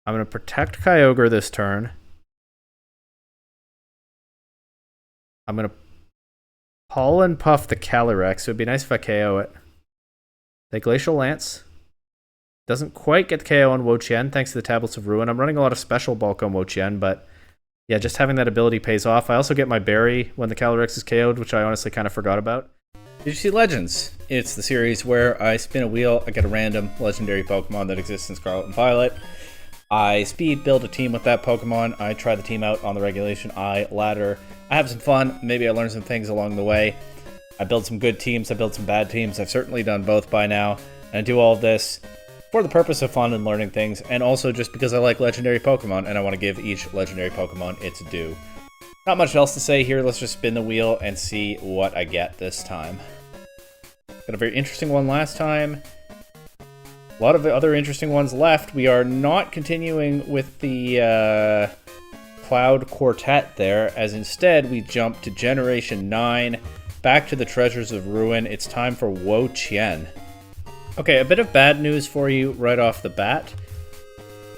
I'm going to protect Kyogre this turn. I'm going to Pollen Puff the Calyrex. It would be nice if I KO it. They Glacial Lance. Doesn't quite get KO on Wo-Chien thanks to the Tablets of Ruin. I'm running a lot of special bulk on Wo-Chien, but yeah, just having that ability pays off. I also get my berry when the Calyrex is KO'd, which I honestly kind of forgot about. VGC Legends. It's the series where I spin a wheel, I get a random legendary Pokemon that exists in Scarlet and Violet. I speed build a team with that Pokemon. I try the team out on the Regulation I ladder. I have some fun. Maybe I learn some things along the way. I build some good teams. I build some bad teams. I've certainly done both by now. And I do all of this for the purpose of fun and learning things, and also just because I like legendary Pokemon and I want to give each legendary Pokemon its due. Not much else to say here. Let's just spin the wheel and see what I get this time. Got a very interesting one last time. A lot of the other interesting ones left. We are not continuing with the Cloud Quartet there, as instead we jump to Generation 9, back to the Treasures of Ruin. It's time for Wo-Chien. Okay, a bit of bad news for you right off the bat.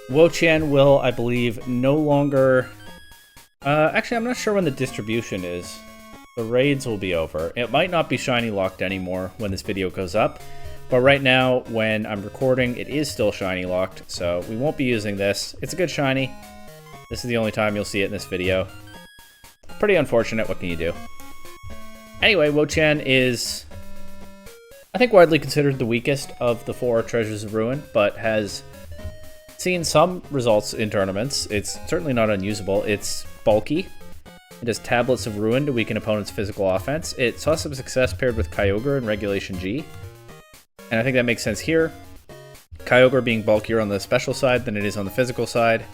Wo-Chien will, I believe, no longer... actually, I'm not sure when the distribution is. The raids will be over. It might not be shiny locked anymore when this video goes up, but right now, when I'm recording, it is still shiny locked, so we won't be using this. It's a good shiny. This is the only time you'll see it in this video. Pretty unfortunate, what can you do? Anyway, Wo-Chien is, I think, widely considered the weakest of the 4 Treasures of Ruin, but has seen some results in tournaments. It's certainly not unusable. It's bulky. It has Tablets of Ruin to weaken opponents' physical offense. It saw some success paired with Kyogre in Regulation G, and I think that makes sense here. Kyogre being bulkier on the special side than it is on the physical side,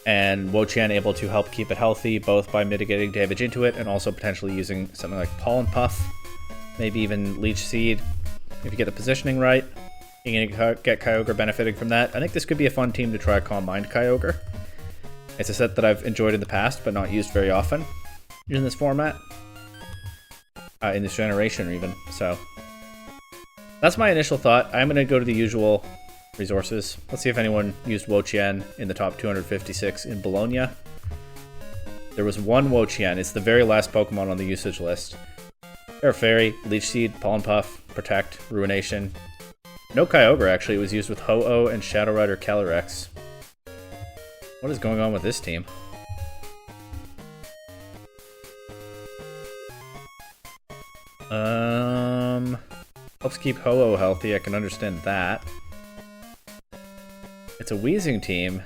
and Wo-Chien able to help keep it healthy, both by mitigating damage into it and also potentially using something like Pollen Puff, maybe even Leech Seed. If you get the positioning right, you can get Kyogre benefiting from that. I think this could be a fun team to try Calm Mind Kyogre. It's a set that I've enjoyed in the past, but not used very often in this format. In this generation, even. So that's my initial thought. I'm going to go to the usual resources. Let's see if anyone used Wo-Chien in the top 256 in Bologna. There was one Wo-Chien. It's the very last Pokemon on the usage list. Air Fairy, Leech Seed, Pollen Puff, Protect, Ruination. No Kyogre, actually. It was used with Ho-Oh and Shadow Rider Calyrex. What is going on with this team? Helps keep Ho-Oh healthy. I can understand that. It's a Weezing team.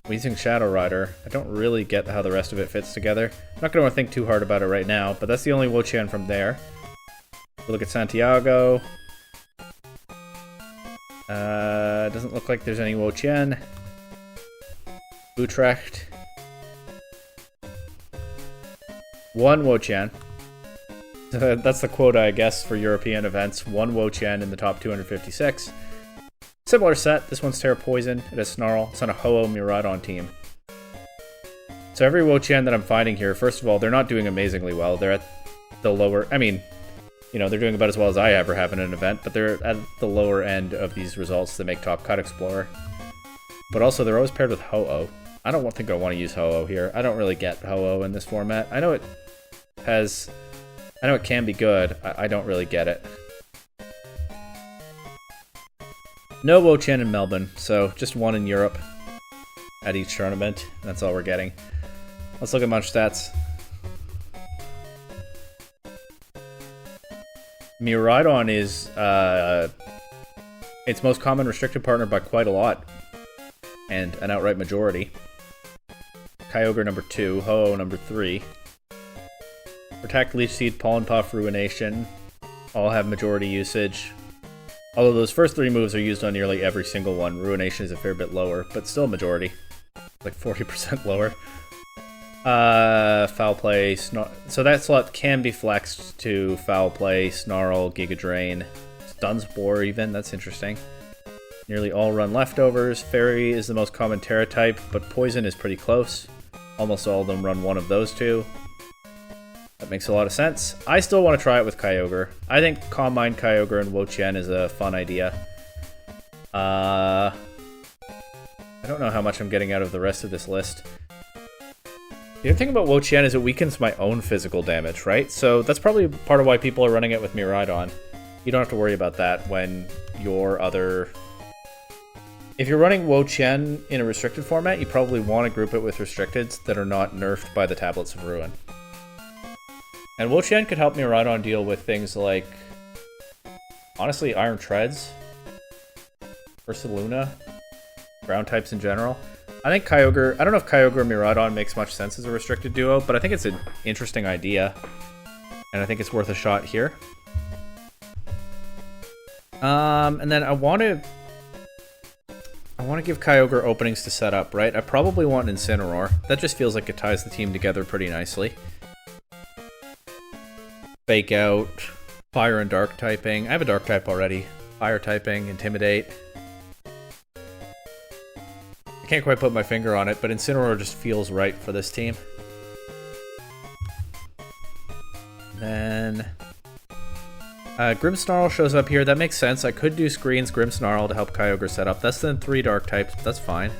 Weezing Shadow Rider. I don't really get how the rest of it fits together. I'm not going to think too hard about it right now, but that's the only Wo-Chien from there. We look at Santiago. Doesn't look like there's any Wo-Chien. Utrecht. One Wo-Chien. That's the quota, I guess, for European events. One Wo-Chien in the top 256. Similar set. This one's Terra Poison. It has Snarl. It's on a Ho-Oh Miraidon team. So every Wo-Chien that I'm finding here, first of all, they're not doing amazingly well. They're at the lower... I mean, you know, they're doing about as well as I ever have in an event, but they're at the lower end of these results that make Top Cut Explorer. But also, they're always paired with Ho-Oh. I don't think I want to use Ho-Oh here. I don't really get Ho-Oh in this format. I know it has... I know it can be good. I don't really get it. No Wo-Chien in Melbourne, so just one in Europe at each tournament. That's all we're getting. Let's look at Munch stats. Miraidon is its most common restricted partner by quite a lot, and an outright majority. Kyogre number 2, Ho-Oh number 3. Protect, Leech Seed, Pollen Puff, Ruination all have majority usage. Although those first 3 moves are used on nearly every single one. Ruination is a fair bit lower, but still majority. Like 40% lower. Foul Play, so that slot can be flexed to Foul Play, Snarl, Giga Drain, Dunsbore even, that's interesting. Nearly all run leftovers. Fairy is the most common Terra type, but Poison is pretty close. Almost all of them run one of those 2. That makes a lot of sense. I still want to try it with Kyogre. I think Calm Mind Kyogre and Wo-Chien is a fun idea. I I don't know how much I'm getting out of the rest of this list. The other thing about Wo-Chien is it weakens my own physical damage, right? So that's probably part of why people are running it with Miraidon. You don't have to worry about that when your other... If you're running Wo-Chien in a restricted format, you probably want to group it with restricteds that are not nerfed by the Tablets of Ruin. And Wo-Chien could help Miraidon deal with things like... honestly, Iron Treads. Ursaluna. Ground types in general. I think Kyogre... I don't know if Kyogre or Miraidon makes much sense as a restricted duo, but I think it's an interesting idea. And I think it's worth a shot here. And then I want to give Kyogre openings to set up, right? I probably want an Incineroar. That just feels like it ties the team together pretty nicely. Fake Out, Fire and Dark typing. I have a Dark type already. Fire typing, Intimidate. I can't quite put my finger on it, but Incineroar just feels right for this team. Then... Grimmsnarl shows up here. That makes sense. I could do Screens Grimmsnarl to help Kyogre set up. That's then 3 Dark types, but that's fine.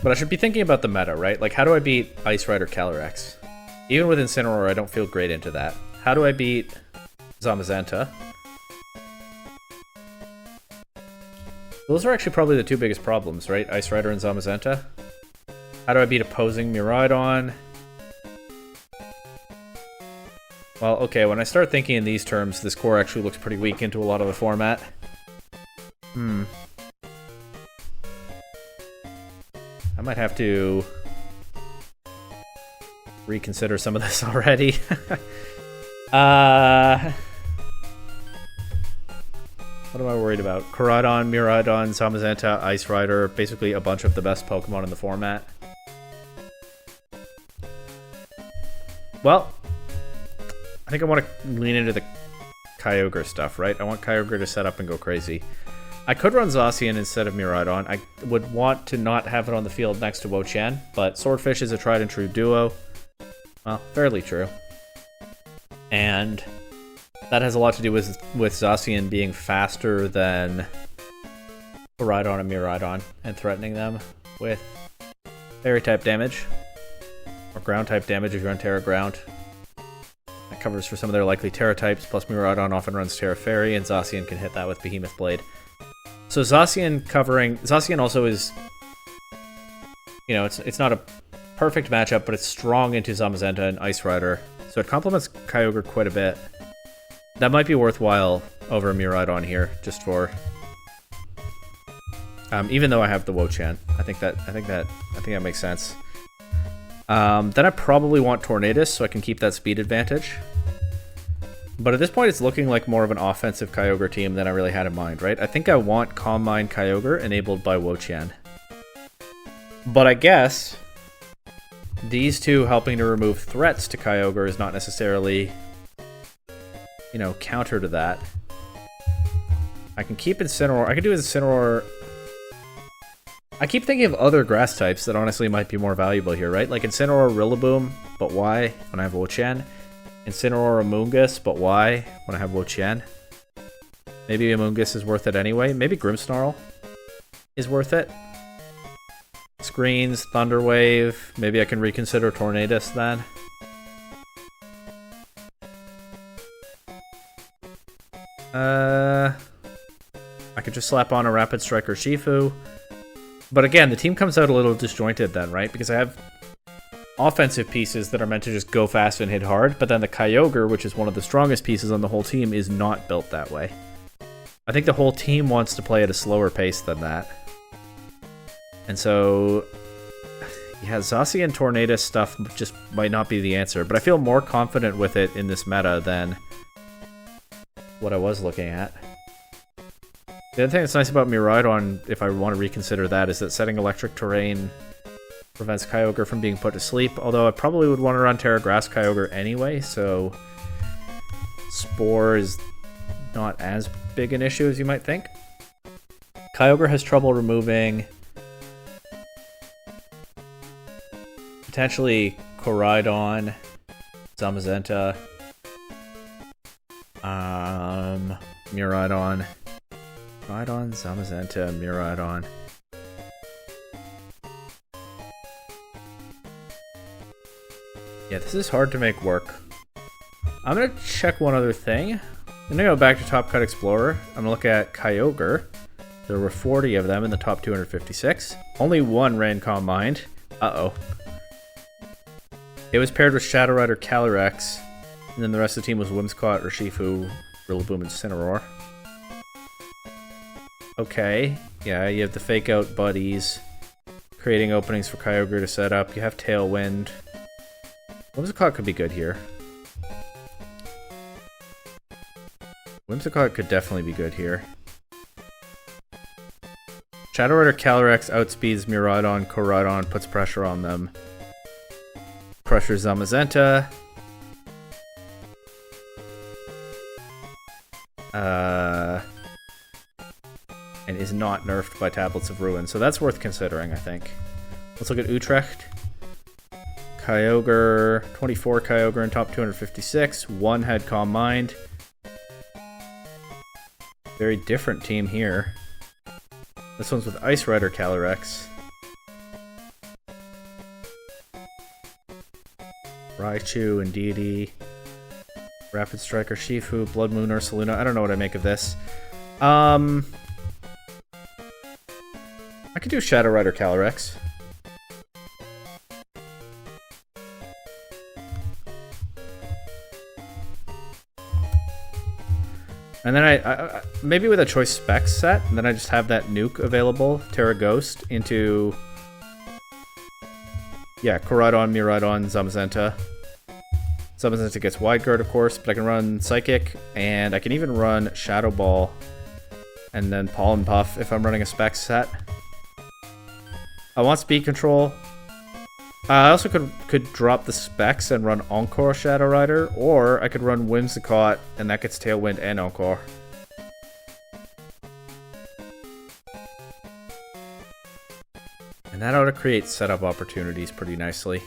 But I should be thinking about the meta, right? Like, how do I beat Ice Rider Calyrex? Even with Incineroar, I don't feel great into that. How do I beat Zamazenta? Those are actually probably the 2 biggest problems, right? Ice Rider and Zamazenta. How do I beat opposing Miraidon? Well, okay, when I start thinking in these terms, this core actually looks pretty weak into a lot of the format. I might have to reconsider some of this already. What am I worried about? Koraidon, Miraidon, Zamazenta, Ice Rider, basically a bunch of the best Pokemon in the format. Well, I think I want to lean into the Kyogre stuff, right? I want Kyogre to set up and go crazy. I could run Zacian instead of Miraidon. I would want to not have it on the field next to Wo-Chien, but Swordfish is a tried and true duo. Well, fairly true. And that has a lot to do with Zacian being faster than Koraidon and Miraidon and threatening them with Fairy-type damage. Or Ground-type damage if you're on Terra Ground. That covers for some of their likely Terra types, plus Miraidon often runs Terra Fairy, and Zacian can hit that with Behemoth Blade. So Zacian also is, you know, it's not a perfect matchup, but it's strong into Zamazenta and Ice Rider. So it complements Kyogre quite a bit. That might be worthwhile over Miraidon here, just for even though I have the Wo-Chien. I think that makes sense. Then I probably want Tornadus so I can keep that speed advantage. But at this point, it's looking like more of an offensive Kyogre team than I really had in mind, right? I think I want Calm Mind Kyogre enabled by Wo-Chien. But I guess these two helping to remove threats to Kyogre is not necessarily, you know, counter to that. I can keep Incineroar. I could do Incineroar. I keep thinking of other grass types that honestly might be more valuable here, right? Like Incineroar Rillaboom, but why when I have Wo-Chien? Incineroar Amoonguss, but why when I have Wo-Chien? Maybe Amoonguss is worth it anyway. Maybe Grimmsnarl is worth it. Screens, Thunderwave. Maybe I can reconsider Tornadus then. I could just slap on a Rapid Striker Shifu. But again, the team comes out a little disjointed then, right? Because I have offensive pieces that are meant to just go fast and hit hard, but then the Kyogre, which is one of the strongest pieces on the whole team, is not built that way. I think the whole team wants to play at a slower pace than that. And so, yeah, Zacian Tornadus stuff just might not be the answer, but I feel more confident with it in this meta than what I was looking at. The other thing that's nice about Miraidon, if I want to reconsider that, is that setting Electric Terrain prevents Kyogre from being put to sleep, although I probably would want to run Terra Grass Kyogre anyway, so Spore is not as big an issue as you might think. Kyogre has trouble removing potentially Koraidon, Zamazenta, Miraidon, Zamazenta, Miraidon. Yeah, this is hard to make work. I'm gonna check one other thing. I'm gonna go back to Top Cut Explorer. I'm gonna look at Kyogre. There were 40 of them in the top 256. Only one ran Calm Mind. Uh-oh. It was paired with Shadow Rider Calyrex, and then the rest of the team was Whimsicott, Urshifu, Rillaboom, and Cineroar. Okay, yeah, you have the Fake Out buddies, creating openings for Kyogre to set up. You have Tailwind. Whimsicott could be good here. Whimsicott could definitely be good here. Shadow Rider Calyrex outspeeds Miraidon, Koraidon, puts pressure on them. Pressures Zamazenta. And is not nerfed by Tablets of Ruin. So that's worth considering, I think. Let's look at Utrecht. Kyogre, 24 Kyogre in top 256. One had Calm Mind. Very different team here. This one's with Ice Rider Calyrex. Raichu and Deity. Rapid Striker Shifu, Blood Moon Ursaluna. I don't know what I make of this. I could do Shadow Rider Calyrex. And then I maybe with a choice spec set, and then I just have that nuke available, Terra Ghost, into Koraidon, Miraidon, Zamazenta. Zamazenta gets Wide Guard, of course, but I can run Psychic, and I can even run Shadow Ball, and then Pollen Puff if I'm running a spec set. I want speed control. I also could drop the specs and run Encore Shadow Rider, or I could run Whimsicott, and that gets Tailwind and Encore. And that ought to create setup opportunities pretty nicely.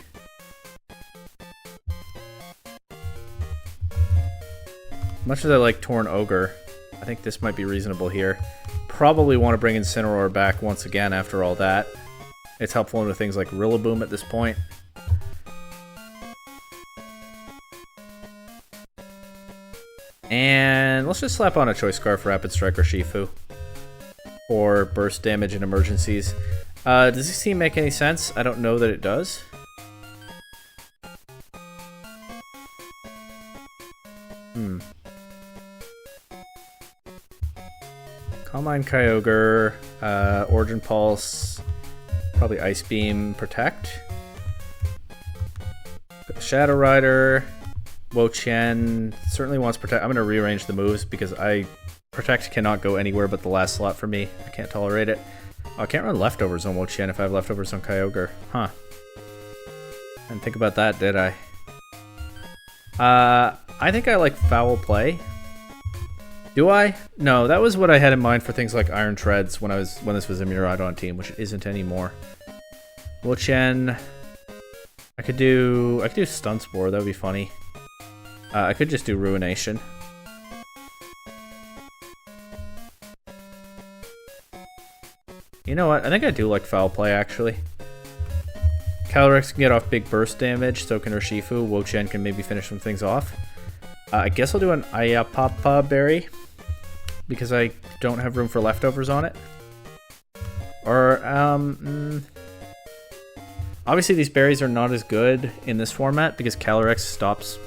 Much as I like Torn Ogre, I think this might be reasonable here. Probably want to bring in Cineroar back once again after all that. It's helpful into things like Rillaboom at this point. And let's just slap on a Choice Scarf Rapid Striker Shifu for burst damage in emergencies. Does this team make any sense? I don't know that it does. Calm Mind Kyogre, Origin Pulse, probably Ice Beam, Protect. Shadow Rider, Wo-Chien certainly wants Protect. I'm going to rearrange the moves because Protect cannot go anywhere but the last slot for me. I can't tolerate it. Oh, I can't run Leftovers on Wo-Chien if I have Leftovers on Kyogre. Huh. I didn't think about that, did I? I think I like Foul Play. Do I? No, that was what I had in mind for things like Iron Treads when this was a Miraidon team, which it isn't anymore. Wo-Chien. I could do Stun Spore, that would be funny. I could just do Ruination. You know what? I think I do like Foul Play, actually. Calyrex can get off big burst damage, so can Urshifu. Wo-Chien can maybe finish some things off. I guess I'll do an Ayapapa Berry, because I don't have room for Leftovers on it. Or, obviously these berries are not as good in this format, because Calyrex stops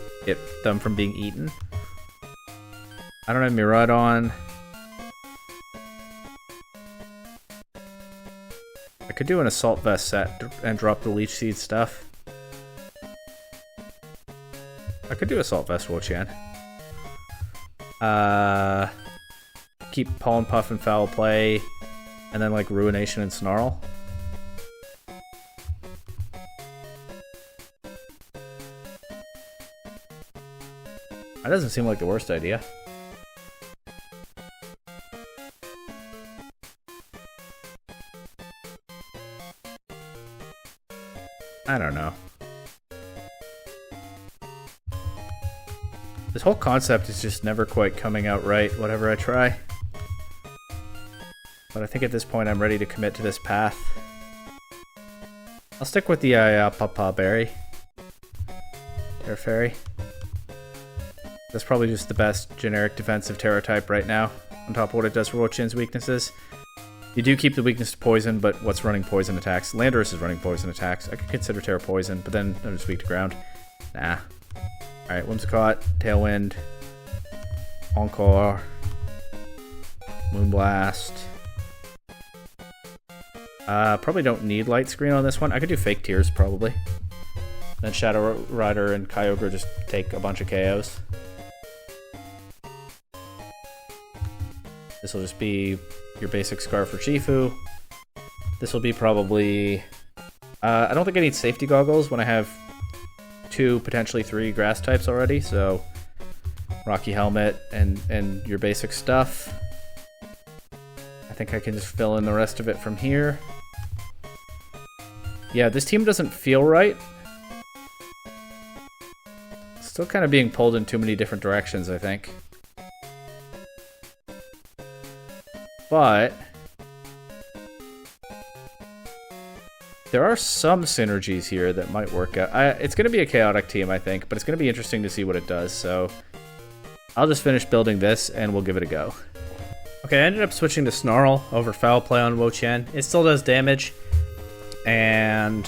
them from being eaten. I don't have Miraidon. I could do an Assault Vest set and drop the Leech Seed stuff. I could do Assault Vest Wo-Chien. Keep Pollen Puff and Foul Play, and then like Ruination and Snarl. That doesn't seem like the worst idea. I don't know. This whole concept is just never quite coming out right, whatever I try. But I think at this point I'm ready to commit to this path. I'll stick with the Papa Berry. Terra Fairy. That's probably just the best generic defensive Terra type right now, on top of what it does for Wo-Chien's weaknesses. You do keep the weakness to poison, but what's running poison attacks? Landorus is running poison attacks. I could consider Terra Poison, but then I'm just weak to ground. Nah. Alright, Whimsicott, Tailwind, Encore, Moonblast. Probably don't need Light Screen on this one. I could do Fake Tears, probably. Then Shadow Rider and Kyogre just take a bunch of KOs. This will just be your basic Scarf for Chifu. This will be probably... I don't think I need Safety Goggles when I have 2, potentially 3 grass types already, so... Rocky Helmet and your basic stuff. I think I can just fill in the rest of it from here. Yeah, this team doesn't feel right. Still kind of being pulled in too many different directions, I think. But there are some synergies here that might work out. It's going to be a chaotic team, I think, but it's going to be interesting to see what it does. So I'll just finish building this and we'll give it a go. Okay, I ended up switching to Snarl over Foul Play on Wo-Chien. It still does damage, and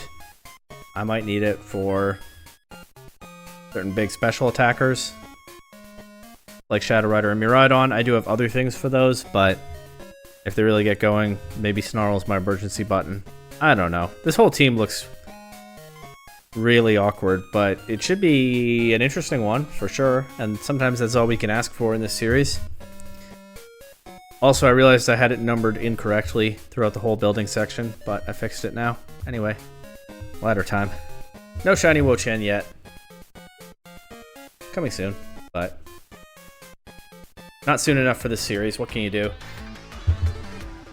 I might need it for certain big special attackers like Shadow Rider and Miraidon. I do have other things for those, but if they really get going, maybe Snarl's my emergency button. I don't know. This whole team looks really awkward, but it should be an interesting one for sure, and sometimes that's all we can ask for in this series. Also, I realized I had it numbered incorrectly throughout the whole building section, but I fixed it now. Anyway, ladder time. No shiny Wo-Chien yet. Coming soon, but not soon enough for this series. What can you do?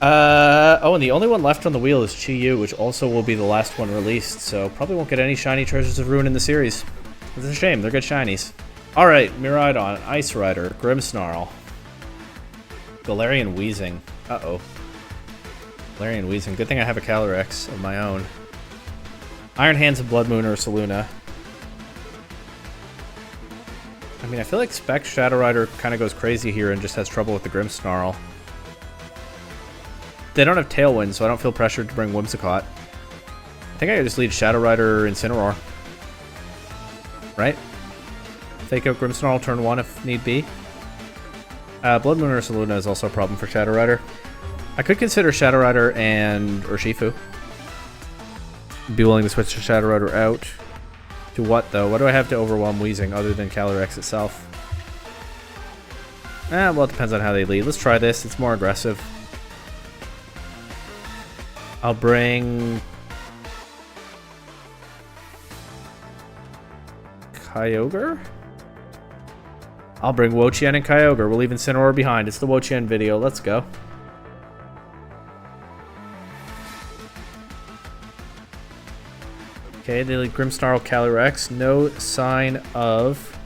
Oh, and the only one left on the wheel is Chi-Yu, which also will be the last one released, so probably won't get any shiny Treasures of Ruin in the series. It's a shame, they're good shinies. Alright, Miraidon, Ice Rider, Grimmsnarl, Galarian Weezing. Uh-oh. Galarian Weezing. Good thing I have a Calyrex of my own. Iron Hands of Blood Moon or Saluna. I mean, I feel like Spec Shadow Rider kind of goes crazy here and just has trouble with the Grimmsnarl. They don't have Tailwind, so I don't feel pressured to bring Whimsicott. I think I could just lead Shadow Rider Incineroar. Right? Fake out Grimmsnarl turn 1 if need be. Blood Moon or Saluna is also a problem for Shadow Rider. I could consider Shadow Rider and Urshifu. Be willing to switch to Shadow Rider out. To what, though? What do I have to overwhelm Weezing other than Calyrex itself? Well, it depends on how they lead. Let's try this. It's more aggressive. I'll bring Kyogre? I'll bring Wo-Chien and Kyogre. We'll leave Incineroar behind. It's the Wo-Chien video. Let's go. Okay, they lead Grimmsnarl, Calyrex. No sign of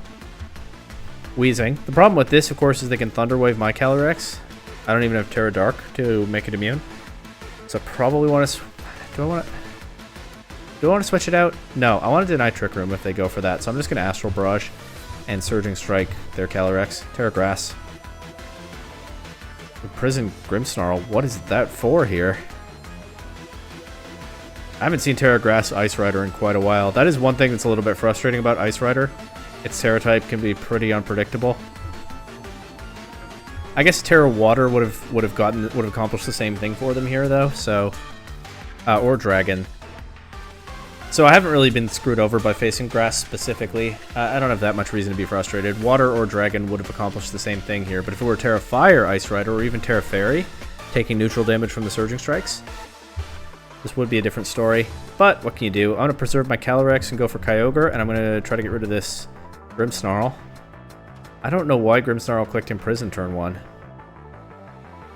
Weezing. The problem with this, of course, is they can Thunder Wave my Calyrex. I don't even have Terra Dark to make it immune. So I probably want to... Do I want to switch it out? No, I want to deny Trick Room if they go for that. So I'm just going to Astral Barrage and Surging Strike their Calyrex. Terra Grass. Prison Grimmsnarl. What is that for here? I haven't seen Terra Grass Ice Rider in quite a while. That is one thing that's a little bit frustrating about Ice Rider. Its Terra type can be pretty unpredictable. I guess Terra Water would have accomplished the same thing for them here though. So, or Dragon. So I haven't really been screwed over by facing Grass specifically. I don't have that much reason to be frustrated. Water or Dragon would have accomplished the same thing here. But if it were Terra Fire Ice Rider or even Terra Fairy, taking neutral damage from the Surging Strikes, this would be a different story. But what can you do? I'm going to preserve my Calyrex and go for Kyogre, and I'm going to try to get rid of this Grimmsnarl. I don't know why Grimmsnarl clicked Imprison turn 1.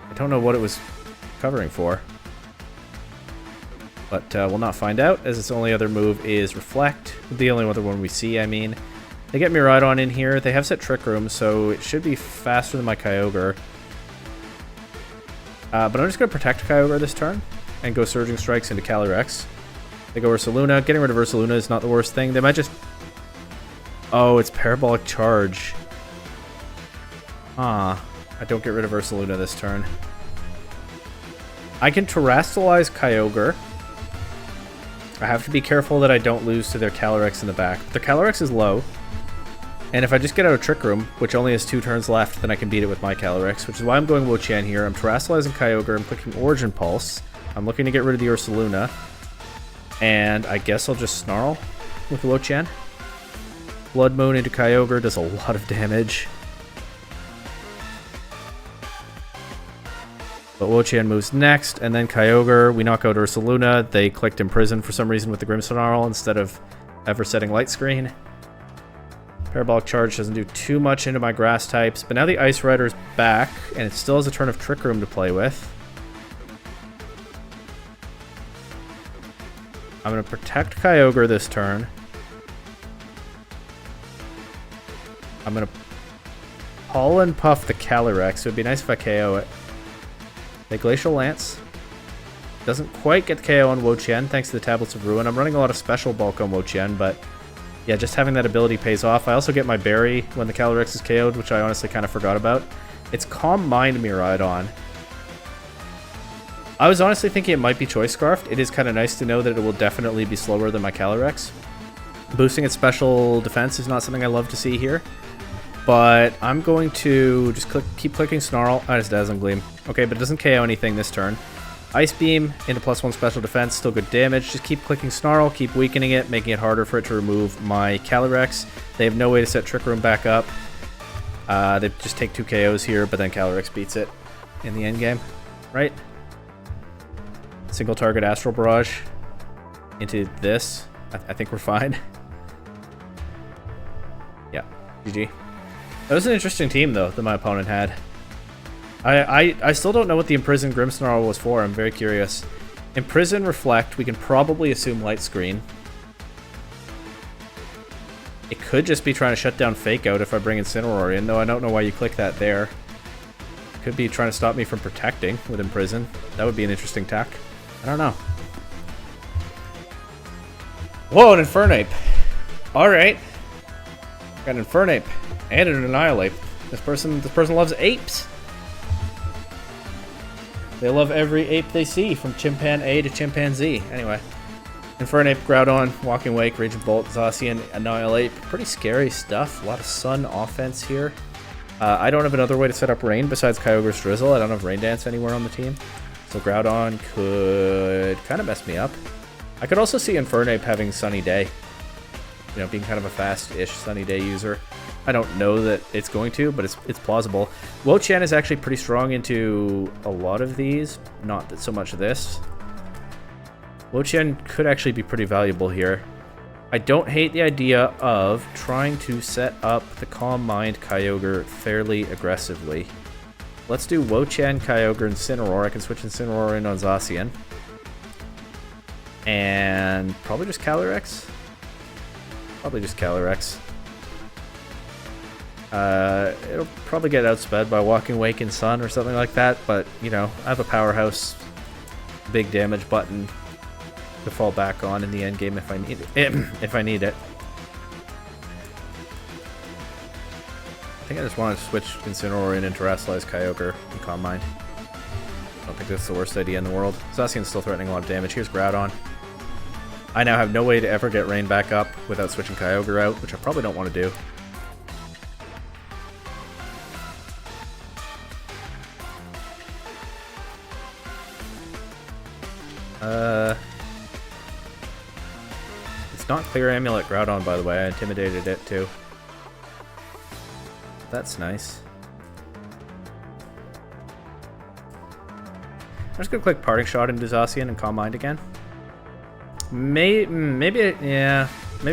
I don't know what it was covering for. But we'll not find out, as its only other move is Reflect. The only other one we see, I mean. They get Miraidon in here. They have set Trick Room, so it should be faster than my Kyogre. But I'm just going to protect Kyogre this turn and go Surging Strikes into Calyrex. They go Ursaluna. Getting rid of Ursaluna is not the worst thing. They might just Oh, it's Parabolic Charge. I don't get rid of Ursaluna this turn. I can Terrastalize Kyogre. I have to be careful that I don't lose to their Calyrex in the back. Their Calyrex is low. And if I just get out of Trick Room, which only has 2 turns left, then I can beat it with my Calyrex, which is why I'm going Wo-Chien here. I'm Terrastalizing Kyogre, I'm clicking Origin Pulse. I'm looking to get rid of the Ursaluna. And I guess I'll just Snarl with Wo-Chien. Blood Moon into Kyogre does a lot of damage. But Wo-Chien moves next, and then Kyogre, we knock out Ursaluna. They clicked Imprison for some reason with the Grimmsnarl instead of ever setting Light Screen. Parabolic Charge doesn't do too much into my grass types, but now the Ice Rider's back, and it still has a turn of Trick Room to play with. I'm going to protect Kyogre this turn. I'm going to Pollen Puff the Calyrex. It would be nice if I KO it. The Glacial Lance. Doesn't quite get the KO on Wo-Chien thanks to the Tablets of Ruin. I'm running a lot of Special Bulk on Wo-Chien, but yeah, just having that ability pays off. I also get my Berry when the Calyrex is KO'd, which I honestly kind of forgot about. It's Calm Mind Miraidon. I was honestly thinking it might be Choice Scarfed. It is kind of nice to know that it will definitely be slower than my Calyrex. Boosting its special defense is not something I love to see here. But I'm going to just keep clicking Snarl. Oh, it's Dazzling Gleam. Okay, but it doesn't KO anything this turn. Ice Beam into +1 special defense, still good damage. Just keep clicking Snarl, keep weakening it, making it harder for it to remove my Calyrex. They have no way to set Trick Room back up. They just take 2 KOs here, but then Calyrex beats it in the end game, right? Single target Astral Barrage into this. I think we're fine. Yeah, GG. That was an interesting team, though, that my opponent had. I still don't know what the Imprison Grimmsnarl was for. I'm very curious. Imprison, Reflect. We can probably assume Light Screen. It could just be trying to shut down Fake Out if I bring Incineroar in, though I don't know why you click that there. Could be trying to stop me from protecting with Imprison. That would be an interesting tack. I don't know. Whoa, an Infernape. Alright. Got an Infernape. And an Annihilate. This person loves apes. They love every ape they see, from Chimpan A to Chimpanzee. Anyway. Infernape, Groudon, Walking Wake, Raging Bolt, Zacian, Annihilate. Pretty scary stuff. A lot of Sun offense here. I don't have another way to set up Rain besides Kyogre's Drizzle. I don't have Rain Dance anywhere on the team. So Groudon could kind of mess me up. I could also see Infernape having Sunny Day. You know, being kind of a fast-ish Sunny Day user. I don't know that it's going to, but it's plausible. Wo-Chien is actually pretty strong into a lot of these. Not that so much of this. Wo-Chien could actually be pretty valuable here. I don't hate the idea of trying to set up the Calm Mind Kyogre fairly aggressively. Let's do Wo-Chien, Kyogre, Incineroar. I can switch Incineroar in on Zacian. And probably just Calyrex. Probably just Calyrex. It'll probably get outsped by Walking Wake and Sun or something like that, but, you know, I have a powerhouse big damage button to fall back on in the end game if I need it. I think I just want to switch Incineroar in and Terrastalize Kyogre and Calm Mind. I don't think that's the worst idea in the world. Zacian's still threatening a lot of damage. Here's Groudon. I now have no way to ever get Rain back up without switching Kyogre out, which I probably don't want to do. It's not Clear Amulet Groudon, by the way. I intimidated it, too. That's nice. I'm just gonna click Parting Shot into Zacian and Calm Mind again. Maybe I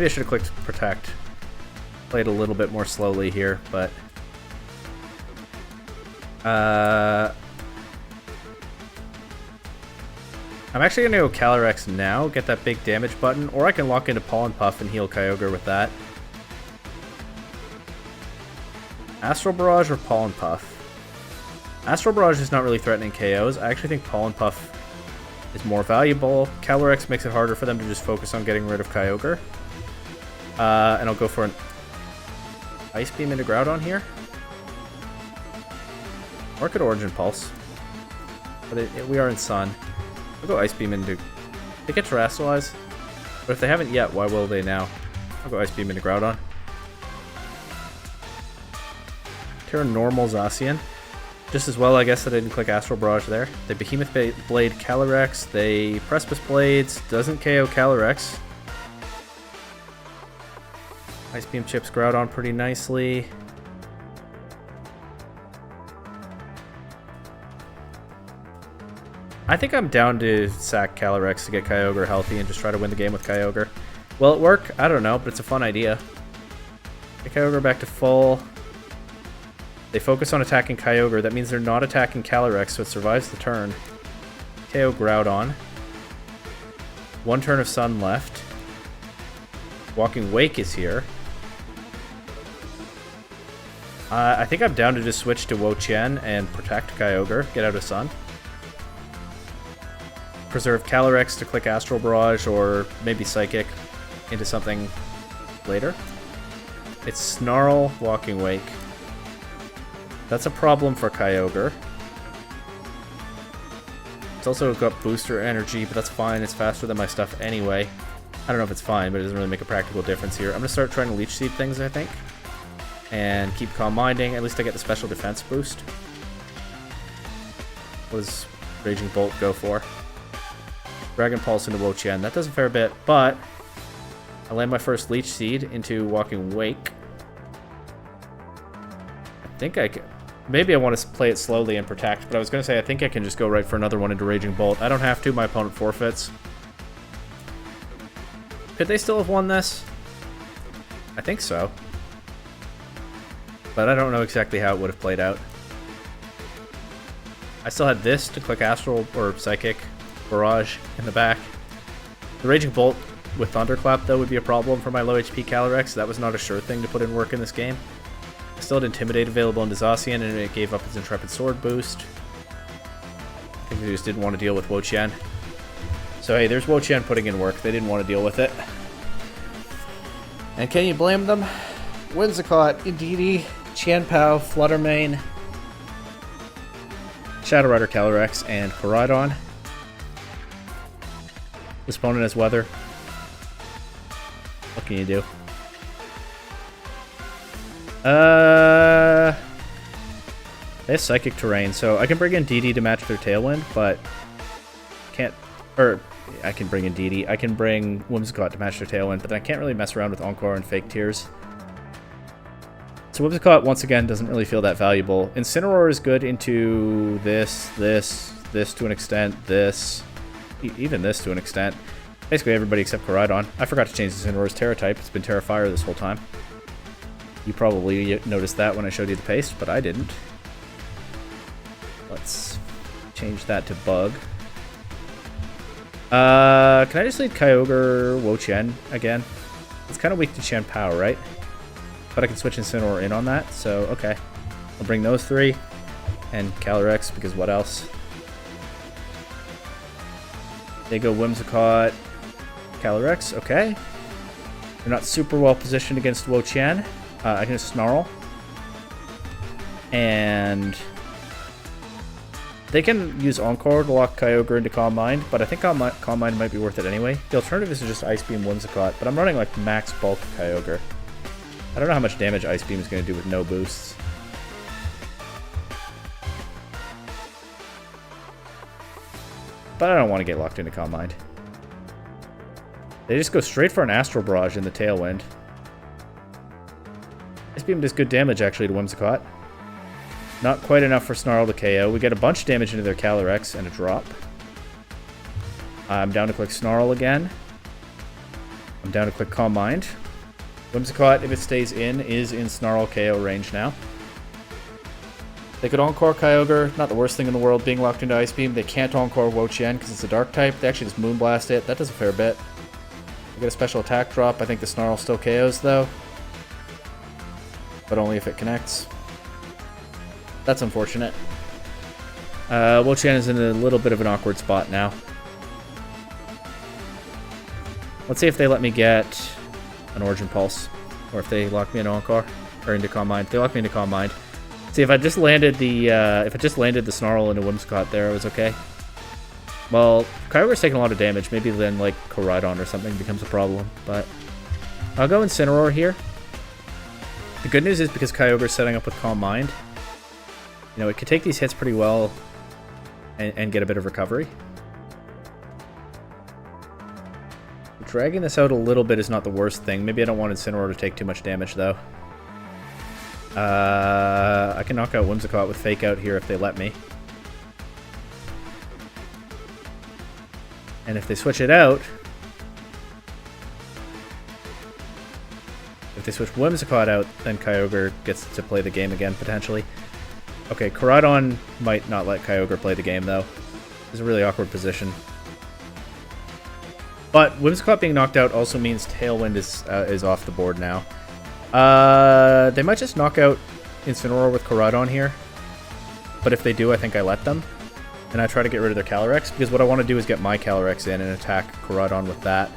should have clicked Protect. Played a little bit more slowly here, but... I'm actually going to go Calyrex now, get that big damage button, or I can lock into Pollen Puff and heal Kyogre with that. Astral Barrage or Pollen Puff? Astral Barrage is not really threatening KOs. I actually think Pollen Puff is more valuable. Calyrex makes it harder for them to just focus on getting rid of Kyogre. And I'll go for an Ice Beam into Groudon here. Or I could Origin Pulse. But we are in Sun. I'll go Ice Beam into... They get Terrestrialize. But if they haven't yet, why will they now? I'll go Ice Beam into Groudon. Terra Normal Zacian. Just as well, I guess, that I didn't click Astral Barrage there. They Behemoth Blade Calyrex. They Precipice Blades. Doesn't KO Calyrex. Ice Beam chips Groudon pretty nicely. I think I'm down to sack Calyrex to get Kyogre healthy and just try to win the game with Kyogre. Will it work? I don't know, but it's a fun idea. Get Kyogre back to full. They focus on attacking Kyogre. That means they're not attacking Calyrex, so it survives the turn. KO Groudon. One turn of Sun left. Walking Wake is here. I think I'm down to just switch to Wo-Chien and protect Kyogre. Get out of Sun. Preserve Calyrex to click Astral Barrage or maybe Psychic into something later. It's Snarl, Walking Wake. That's a problem for Kyogre. It's also got booster energy, but that's fine. It's faster than my stuff anyway. I don't know if it's fine, but it doesn't really make a practical difference here. I'm going to start trying to Leech Seed things, I think. And keep Calm Minding. At least I get the special defense boost. What does Raging Bolt go for? Dragon Pulse into Wo-Chien. That does a fair bit, but I land my first Leech Seed into Walking Wake. I think I can... Maybe I want to play it slowly and protect, but I was going to say I think I can just go right for another one into Raging Bolt. I don't have to. My opponent forfeits. Could they still have won this? I think so. But I don't know exactly how it would have played out. I still had this to click Astral or Psychic Barrage in the back. The Raging Bolt with Thunderclap, though, would be a problem for my low HP Calyrex. That was not a sure thing to put in work in this game. I still had Intimidate available into Zacian, and it gave up its Intrepid Sword boost. I think they just didn't want to deal with Wo-Chien. So hey, there's Wo-Chien putting in work. They didn't want to deal with it. And can you blame them? Whimsicott, Indeedee, Qianpao, Fluttermane, Shadow Rider Calyrex, and Koraidon. This opponent has Weather. What can you do? They have Psychic Terrain, so I can bring in DD to match their Tailwind, but can't... Or, I can bring in DD. I can bring Whimsicott to match their Tailwind, but I can't really mess around with Encore and Fake Tears. So Whimsicott, once again, doesn't really feel that valuable. Incineroar is good into this to an extent, even this to an extent. Basically everybody except Koraidon. I forgot to change Incineroar's Terra type. It's been Terra Fire this whole time. You probably noticed that when I showed you the paste, but I didn't. Let's change that to Bug. Can I just lead Kyogre Wo-Chien again? It's kind of weak to Qianpao, right? But I can switch Incineroar in on that, so okay. I'll bring those three. And Calyrex, because what else? They go Whimsicott, Calyrex, okay. They're not super well positioned against Wo-Chien. I can just Snarl. And they can use Encore to lock Kyogre into Calm Mind, but I think Calm Mind might be worth it anyway. The alternative is to just Ice Beam Whimsicott, but I'm running like max bulk Kyogre. I don't know how much damage Ice Beam is going to do with no boosts. But I don't want to get locked into Calm Mind. They just go straight for an Astral Barrage in the Tailwind. Ice Beam does good damage, actually, to Whimsicott. Not quite enough for Snarl to KO. We get a bunch of damage into their Calyrex and a drop. I'm down to click Snarl again. I'm down to click Calm Mind. Whimsicott, if it stays in, is in Snarl KO range now. They could Encore Kyogre, not the worst thing in the world being locked into Ice Beam. They can't Encore Wo-Chien because it's a Dark type. They actually just Moonblast it. That does a fair bit. They get a special attack drop. I think the Snarl still KOs though. But only if it connects. That's unfortunate. Wo-Chien is in a little bit of an awkward spot now. Let's see if they let me get an Origin Pulse. Or if they lock me in Encore. Or into Calm Mind. They locked me into Calm Mind. See, if I just landed the Snarl into Whimsicott there, I was okay. Well, Kyogre's taking a lot of damage. Maybe then, like, Koraidon or something becomes a problem. But I'll go Incineroar here. The good news is because Kyogre's setting up with Calm Mind, you know, it could take these hits pretty well and get a bit of recovery. Dragging this out a little bit is not the worst thing. Maybe I don't want Incineroar to take too much damage, though. I can knock out Whimsicott with Fake Out here if they let me. And if they switch it out... If they switch Whimsicott out, then Kyogre gets to play the game again, potentially. Okay, Koraidon might not let Kyogre play the game, though. It's a really awkward position. But Whimsicott being knocked out also means Tailwind is off the board now. They might just knock out Incineroar with Koraidon here. But if they do, I think I let them. And I try to get rid of their Calyrex, because what I want to do is get my Calyrex in and attack Koraidon with that.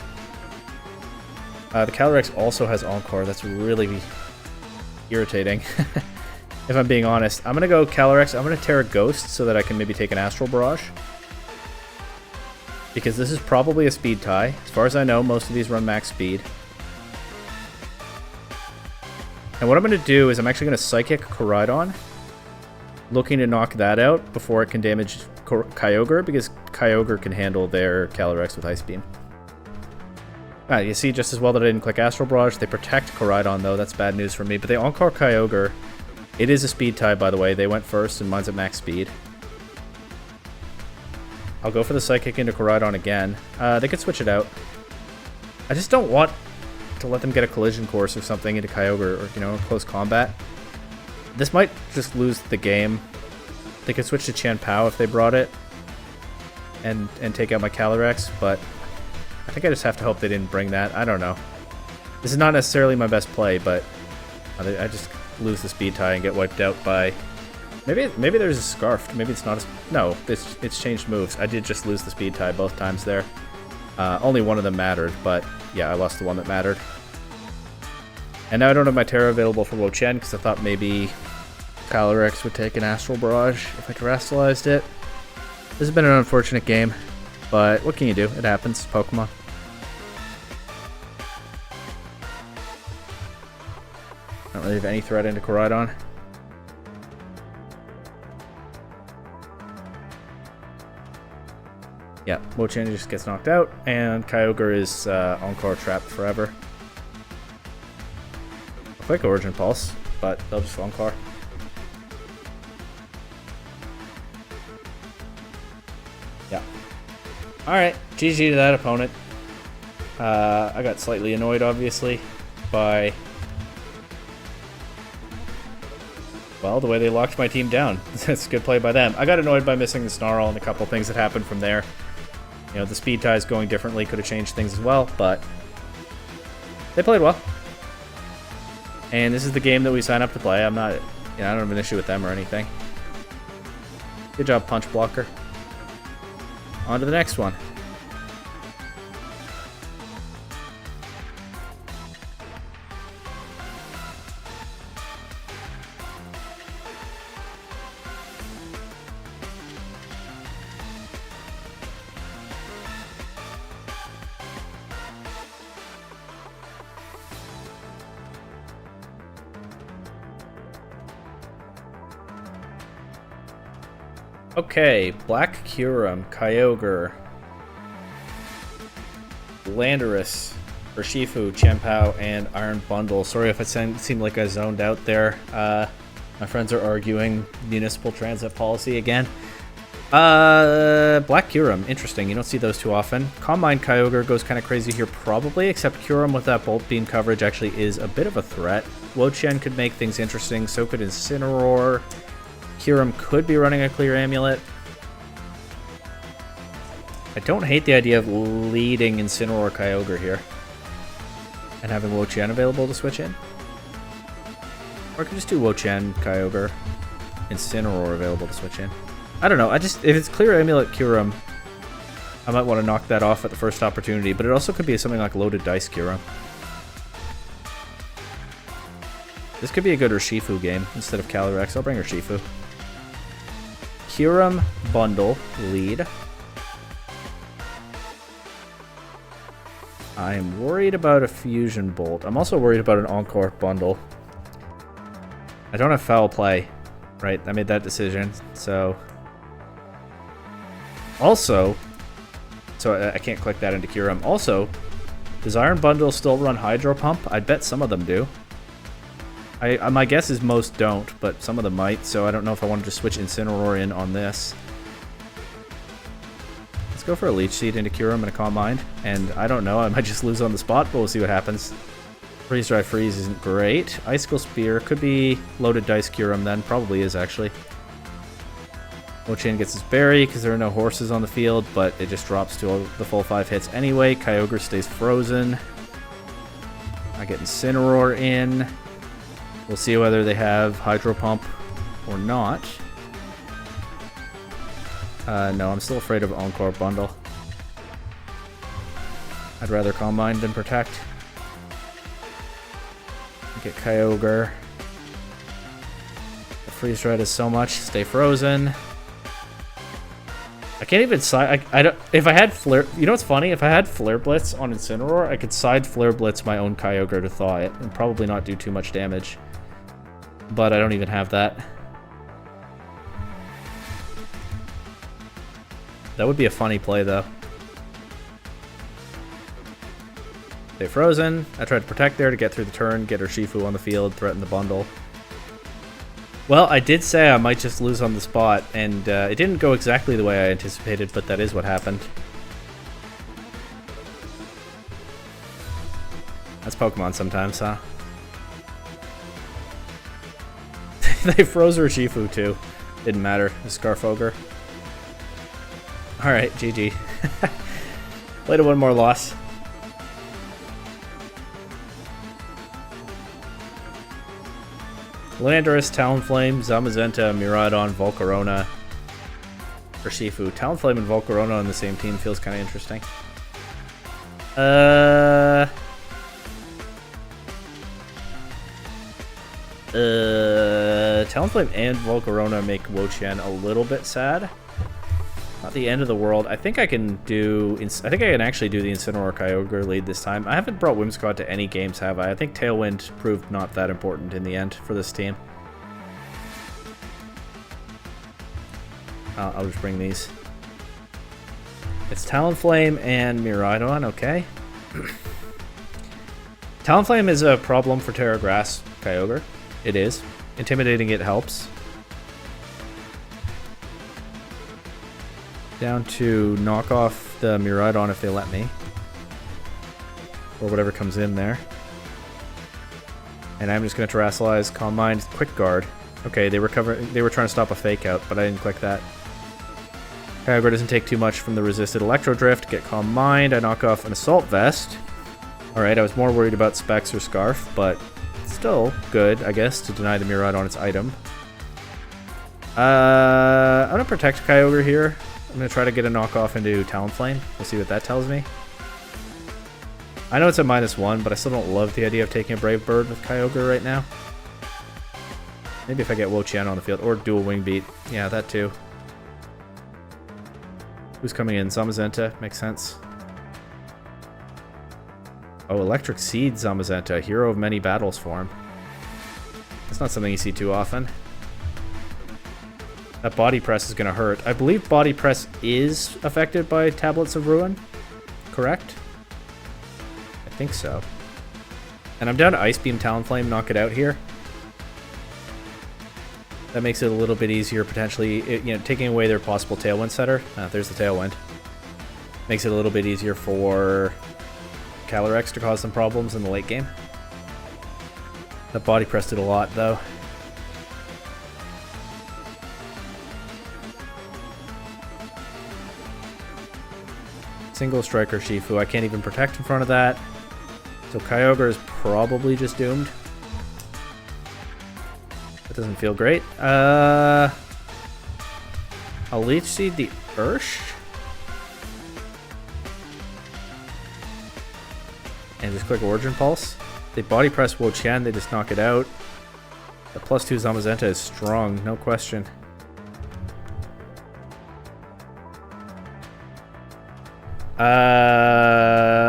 The Calyrex also has Encore. That's really irritating. If I'm being honest. I'm going to go Calyrex. I'm going to Terra Ghost so that I can maybe take an Astral Barrage. Because this is probably a speed tie. As far as I know, most of these run max speed. And what I'm going to do is I'm actually going to Psychic Koraidon. Looking to knock that out before it can damage Kyogre, because Kyogre can handle their Calyrex with Ice Beam. You see just as well that I didn't click Astral Barrage. They protect Koraidon, though. That's bad news for me. But they Encore Kyogre. It is a speed tie, by the way. They went first, and mine's at max speed. I'll go for the Psychic into Koraidon again. They could switch it out. I just don't want to let them get a Collision Course or something into Kyogre, or, you know, close combat. This might just lose the game. They could switch to Chien-Pao if they brought it. And take out my Calyrex, but I think I just have to hope they didn't bring that. I don't know. This is not necessarily my best play, but I just lose the speed tie and get wiped out by... Maybe there's a Scarfed. Maybe it's not a... No, it's changed moves. I did just lose the speed tie both times there. Only one of them mattered, but yeah, I lost the one that mattered. And now I don't have my Terra available for Wo-Chien because I thought maybe Calyrex would take an Astral Barrage if I terrestrialized it. This has been an unfortunate game, but what can you do? It happens. Pokemon. Don't really have any threat into Koraidon. Yeah, Wo-Chien just gets knocked out, and Kyogre is Encore trapped forever. A quick Origin Pulse, but they'll just Encore. Yeah. Alright, GG to that opponent. I got slightly annoyed, obviously, by... well, the way they locked my team down. That's a good play by them. I got annoyed by missing the Snarl and a couple things that happened from there. You know, the speed ties going differently could have changed things as well, but they played well. And this is the game that we sign up to play. I'm not, you know, I don't have an issue with them or anything. Good job, Punch Blocker. On to the next one. Okay, Black Kyurem, Kyogre, Landorus, Urshifu, Chien-Pao, and Iron Bundle. Sorry if it seemed like I zoned out there. My friends are arguing municipal transit policy again. Black Kyurem, interesting. You don't see those too often. Calm Mind Kyogre goes kind of crazy here probably, except Kyurem with that Bolt Beam coverage actually is a bit of a threat. Wo-Chien could make things interesting, so could Incineroar. Kyurem could be running a Clear Amulet. I don't hate the idea of leading Incineroar Kyogre here. And having Wo-Chien available to switch in. Or I could just do Wo-Chien Kyogre, Incineroar available to switch in. I don't know, if it's Clear Amulet Kyurem, I might want to knock that off at the first opportunity, but it also could be something like Loaded Dice Kyurem. This could be a good Urshifu game instead of Calyrex. I'll bring Urshifu. Kyurem bundle lead. I'm worried about a Fusion Bolt. I'm also worried about an Encore bundle. I don't have Foul Play, right? I made that decision, so... Also, so I can't click that into Kyurem. Also, does Iron Bundle still run Hydro Pump? I bet some of them do. My guess is most don't, but some of them might, so I don't know if I want to just switch Incineroar in on this. Let's go for a Leech Seed into Kyurem and a Calm Mind, and I don't know, I might just lose on the spot, but we'll see what happens. Freeze Dry Freeze isn't great. Icicle Spear could be Loaded Dice Kyurem then, probably is actually. Wo-Chien gets his berry because there are no horses on the field, but it just drops to the full 5 hits anyway. Kyogre stays frozen. I get Incineroar in. We'll see whether they have Hydro Pump or not. No, I'm still afraid of Encore Bundle. I'd rather Calm Mind than Protect. Get Kyogre. The Freeze Dry does so much. Stay frozen. I can't even side. I don't. If I had Flare, you know what's funny? If I had Flare Blitz on Incineroar, I could side Flare Blitz my own Kyogre to thaw it and probably not do too much damage. But I don't even have that. That would be a funny play, though. Stay frozen. I tried to protect there to get through the turn, get Urshifu on the field, threaten the bundle. Well, I did say I might just lose on the spot, and it didn't go exactly the way I anticipated, but that is what happened. That's Pokemon sometimes, huh? They froze Urshifu, too. Didn't matter. Scarf Ogre. Alright, GG. Played a one more loss. Landorus, Talonflame, Zamazenta, Miraidon, Volcarona, Urshifu. Talonflame and Volcarona on the same team feels kind of interesting. Talonflame and Volcarona make Wo-Chien a little bit sad. Not the end of the world. I think I can do... I think I can actually do the Incineroar Kyogre lead this time. I haven't brought Whimsicott to any games, have I? I think Tailwind proved not that important in the end for this team. I'll just bring these. It's Talonflame and Miraidon, okay. Talonflame is a problem for Terra Grass Kyogre. It is. Intimidating it helps. Down to knock off the Miraidon if they let me. Or whatever comes in there. And I'm just going to Terrasilize, Calm Mind, Quick Guard. Okay, they were trying to stop a Fake Out, but I didn't click that. Kyogre doesn't take too much from the resisted Electro Drift. Get Calm Mind, I knock off an Assault Vest. Alright, I was more worried about Specs or Scarf, but still good, I guess, to deny the Miraidon its item. I'm going to Protect Kyogre here. I'm going to try to get a knockoff into Talonflame. We'll see what that tells me. I know it's a -1, but I still don't love the idea of taking a Brave Bird with Kyogre right now. Maybe if I get Wo-Chien on the field, or Dual Wing Beat. Yeah, that too. Who's coming in? Zamazenta, makes sense. Oh, Electric Seed Zamazenta, hero of many battles form. That's not something you see too often. That Body Press is going to hurt. I believe Body Press is affected by Tablets of Ruin, correct? I think so. And I'm down to Ice Beam Talonflame, knock it out here. That makes it a little bit easier, potentially, taking away their possible Tailwind setter. There's the Tailwind. Makes it a little bit easier for Calyrex to cause some problems in the late game. That Body Press did a lot, though. Single Striker Shifu. I can't even protect in front of that. So Kyogre is probably just doomed. That doesn't feel great. I'll Leech Seed the Ursh. And just click Origin Pulse. They Body Press Wo-Chien, they just knock it out. The +2 Zamazenta is strong, no question.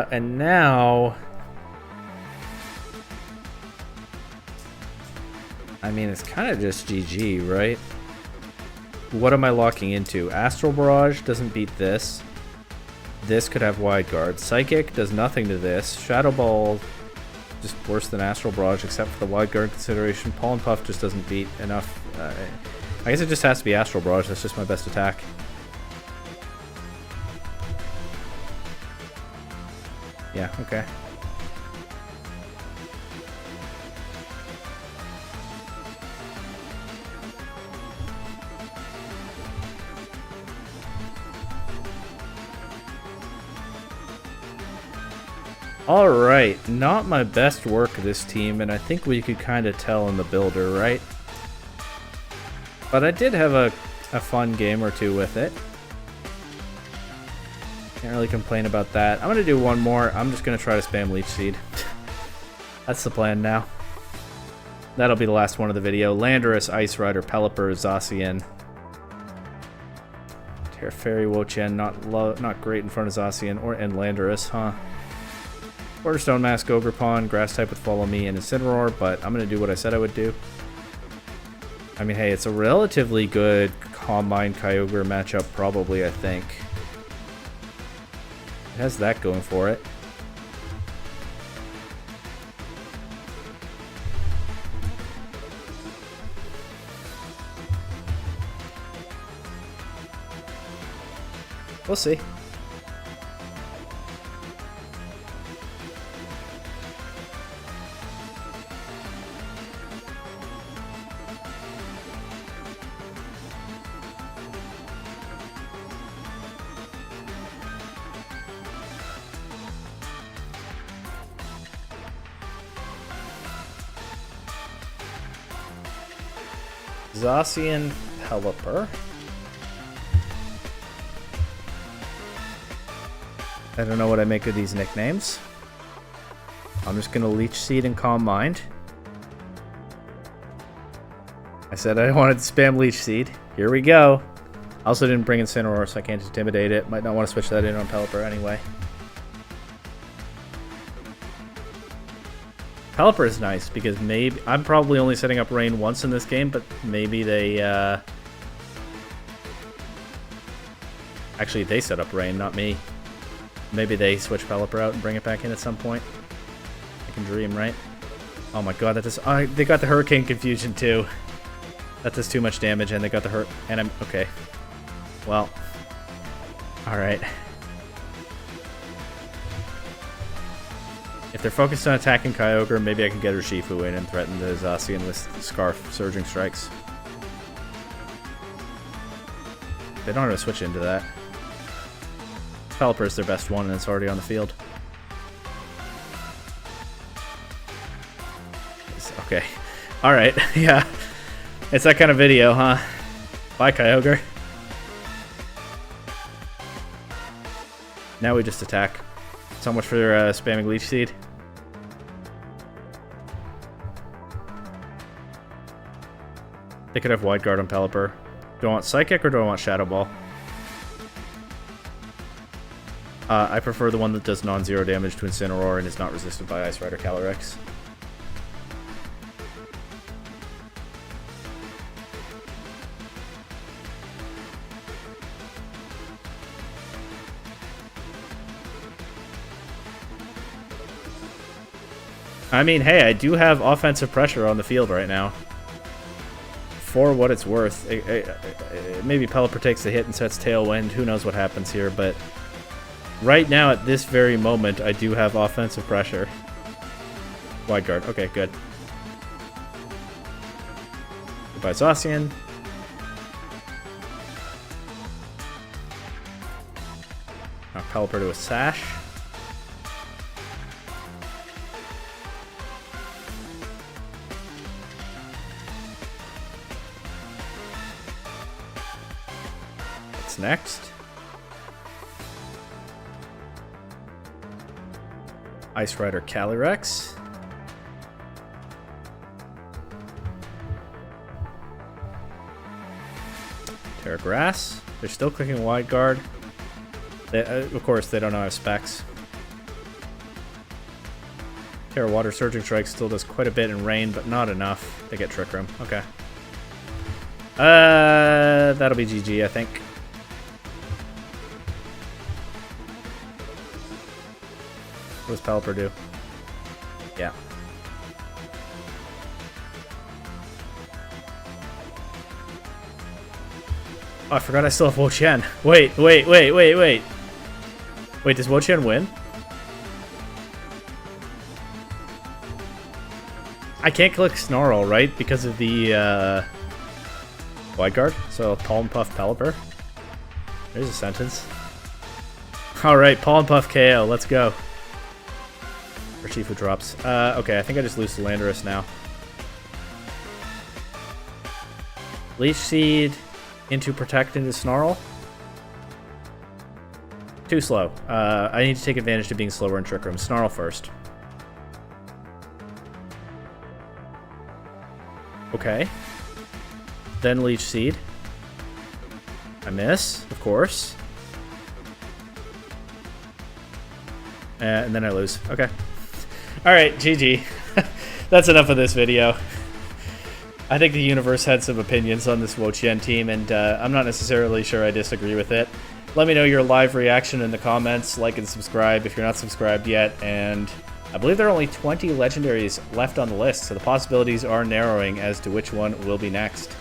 And now... I mean, it's kind of just GG, right? What am I locking into? Astral Barrage doesn't beat this. This could have Wide Guard. Psychic does nothing to this. Shadow Ball, just worse than Astral Barrage, except for the Wide Guard consideration. Pollen Puff just doesn't beat enough. I guess it just has to be Astral Barrage. That's just my best attack. Yeah, okay. Alright, not my best work this team, and I think we could kind of tell in the builder, right? But I did have a fun game or two with it. Can't really complain about that. I'm going to do one more. I'm just going to try to spam Leech Seed. That's the plan now. That'll be the last one of the video. Landorus, Ice Rider, Pelipper, Zacian. Teferi, Wo-Chien, not great in front of Zacian and Landorus, huh? Quarterstone Mask, Ogre Pawn, Grass type with Follow Me, and Incineroar, but I'm going to do what I said I would do. I mean, hey, it's a relatively good Calm Mind Kyogre matchup, probably, I think. It has that going for it. We'll see. Zacian, Pelipper. I don't know what I make of these nicknames. I'm just gonna Leech Seed and Calm Mind. I said I wanted to spam Leech Seed. Here we go. I also didn't bring Incineroar, so I can't intimidate it. Might not want to switch that in on Pelipper anyway. Pelipper is nice because maybe I'm probably only setting up rain once in this game, but maybe they actually they set up rain, not me. Maybe they switch Pelipper out and bring it back in at some point. I can dream, right? Oh my god, that does. They got the Hurricane Confusion too. That does too much damage, and they got the hurt. And I'm okay. Well, all right. If they're focused on attacking Kyogre, maybe I can get Urshifu in and threaten the Zacian with Scarf Surging Strikes. They don't have to switch into that. Pelipper is their best one, and it's already on the field. Okay. Alright, yeah. It's that kind of video, huh? Bye, Kyogre. Now we just attack. So much for spamming Leech Seed. They could have Wide Guard on Pelipper. Do I want Psychic or do I want Shadow Ball? I prefer the one that does non-zero damage to Incineroar and is not resisted by Ice Rider Calyrex. I mean, hey, I do have offensive pressure on the field right now. For what it's worth. Maybe Pelipper takes the hit and sets Tailwind. Who knows what happens here, but right now, at this very moment, I do have offensive pressure. Wide Guard. Okay, good. Goodbye, Zacian. Now Pelipper to a Sash. What's next? Ice Rider Calyrex. Terra Grass. They're still clicking Wide Guard. Of course, they don't have specs. Terra Water Surging Strike still does quite a bit in rain, but not enough to get Trick Room. Okay. That'll be GG, I think. What does Pelipper do? Yeah. Oh, I forgot I still have Wo-Chien. Wait. Wait, does Wo-Chien win? I can't click Snarl, right? Because of the Wide Guard. So Pollen Puff Pelipper. There's a sentence. Alright, Pollen Puff KO. Let's go. Or Chifu drops. Okay, I think I just lose to Landorus now. Leech Seed into Protect into Snarl. Too slow. I need to take advantage of being slower in Trick Room. Snarl first. Okay. Then Leech Seed. I miss, of course. And then I lose. Okay. Alright, GG. That's enough of this video. I think the universe had some opinions on this Wo-Chien team, and I'm not necessarily sure I disagree with it. Let me know your live reaction in the comments. Like and subscribe if you're not subscribed yet. And I believe there are only 20 legendaries left on the list, so the possibilities are narrowing as to which one will be next.